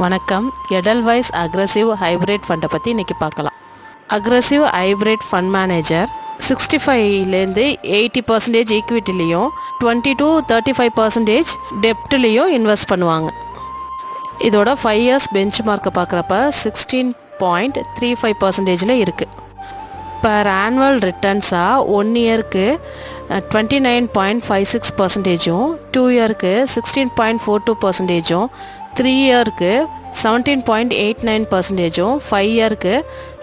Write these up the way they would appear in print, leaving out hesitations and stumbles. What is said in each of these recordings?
வணக்கம். எடல்வைஸ் aggressive hybrid ஃபண்டை பற்றி இன்றைக்கி பார்க்கலாம். அக்ரெசிவ் ஹைப்ரிட் ஃபண்ட் மேனேஜர் 65லேருந்து 80% ஈக்விட்டிலையும் 20 to 35% டெப்ட்லேயும் இன்வெஸ்ட் பண்ணுவாங்க. இதோட 5 years பெஞ்ச் மார்க்கை பார்க்குறப்ப 16.35% இருக்குது. பர் ஆனுவல் ரிட்டர்ன்ஸாக 1 இயருக்கு 29.56%, 2 இயருக்கு 16.42%, 3 இயருக்கு 17.89%, 5 இயருக்கு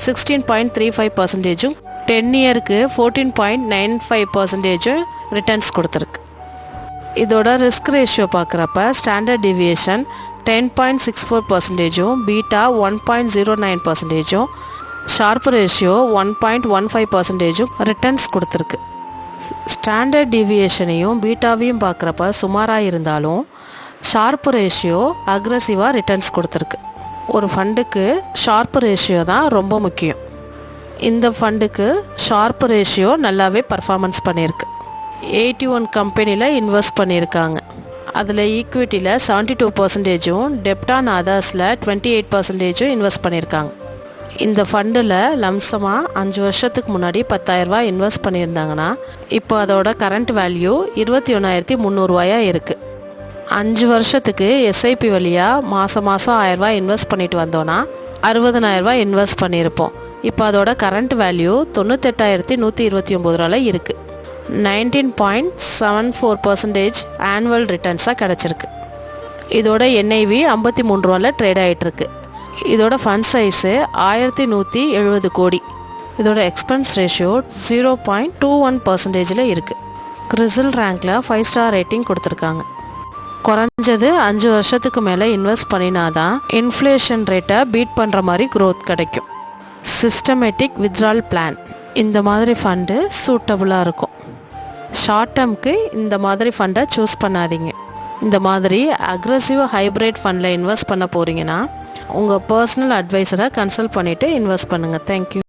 16.35%, 10 இயருக்கு 14.95% ரிட்டர்ன்ஸ் கொடுத்துருக்கு. இதோட ரிஸ்க் ரேஷியோ பார்க்குறப்ப standard deviation 10.64%, beta 1.09%, sharp ratio 1.15% returns கொடுத்துருக்கு. ஸ்டாண்டர்ட் டிவியேஷனையும் பீட்டாவையும் பார்க்குறப்ப சுமாராக இருந்தாலும் ஷார்ப் ரேஷியோ அக்ரெசிவாக ரிட்டர்ன்ஸ் கொடுத்துருக்கு. ஒரு ஃபண்டுக்கு ஷார்ப் ரேஷியோ தான் ரொம்ப முக்கியம். இந்த ஃபண்டுக்கு ஷார்ப் ரேஷியோ நல்லாவே பர்ஃபார்மன்ஸ் பண்ணியிருக்கு. 81 கம்பெனியில் இன்வெஸ்ட் பண்ணியிருக்காங்க. அதில் ஈக்விட்டியில் 72%, டெப்ட் ஆன் அதர்ஸில் 28% இன்வெஸ்ட் பண்ணியிருக்காங்க. இந்த ஃபண்டில் லம்சமாக 5 வருஷத்துக்கு முன்னாடி 10,000 இன்வெஸ்ட் பண்ணியிருந்தாங்கன்னா இப்போ அதோட கரண்ட் வேல்யூ 21,300 இருக்குது. 5 வருஷத்துக்கு எஸ்ஐபி வழியாக மாதம் 1000 இன்வெஸ்ட் பண்ணிட்டு வந்தோன்னா 60,000 இன்வெஸ்ட் பண்ணியிருப்போம். இப்போ அதோட கரண்ட் வேல்யூ 98,129 இருக்குது. 19.74% ஆனுவல் ரிட்டர்ன்ஸாக கிடச்சிருக்கு. இதோட என்ஐவி 53 ட்ரேட் ஆகிட்டுருக்கு. இதோட ஃபண்ட் சைஸு 1170 கோடி. இதோட எக்ஸ்பென்ஸ் ரேஷியோ 0.21% இருக்குது. கிறிசில் ரேங்கில் 5 ஸ்டார் ரேட்டிங் கொடுத்துருக்காங்க. குறைஞ்சது 5 வருஷத்துக்கு மேலே இன்வெஸ்ட் பண்ணினாதான் இன்ஃப்ளேஷன் ரேட்டை பீட் பண்ணுற மாதிரி க்ரோத் கிடைக்கும். சிஸ்டமேட்டிக் வித்ட்ரால் பிளான் இந்த மாதிரி ஃபண்டு சூட்டபுளாக இருக்கும். ஷார்ட் டேர்முக்கு இந்த மாதிரி ஃபண்டை சூஸ் பண்ணாதீங்க. இந்த மாதிரி அக்ரெசிவ் ஹைப்ரிட் ஃபண்டில் இன்வெஸ்ட் பண்ண போகிறீங்கன்னா உங்கள் பர்சனல் அட்வைசரை கன்சல்ட் பண்ணிவிட்டு இன்வெஸ்ட் பண்ணுங்கள். தேங்க்யூ.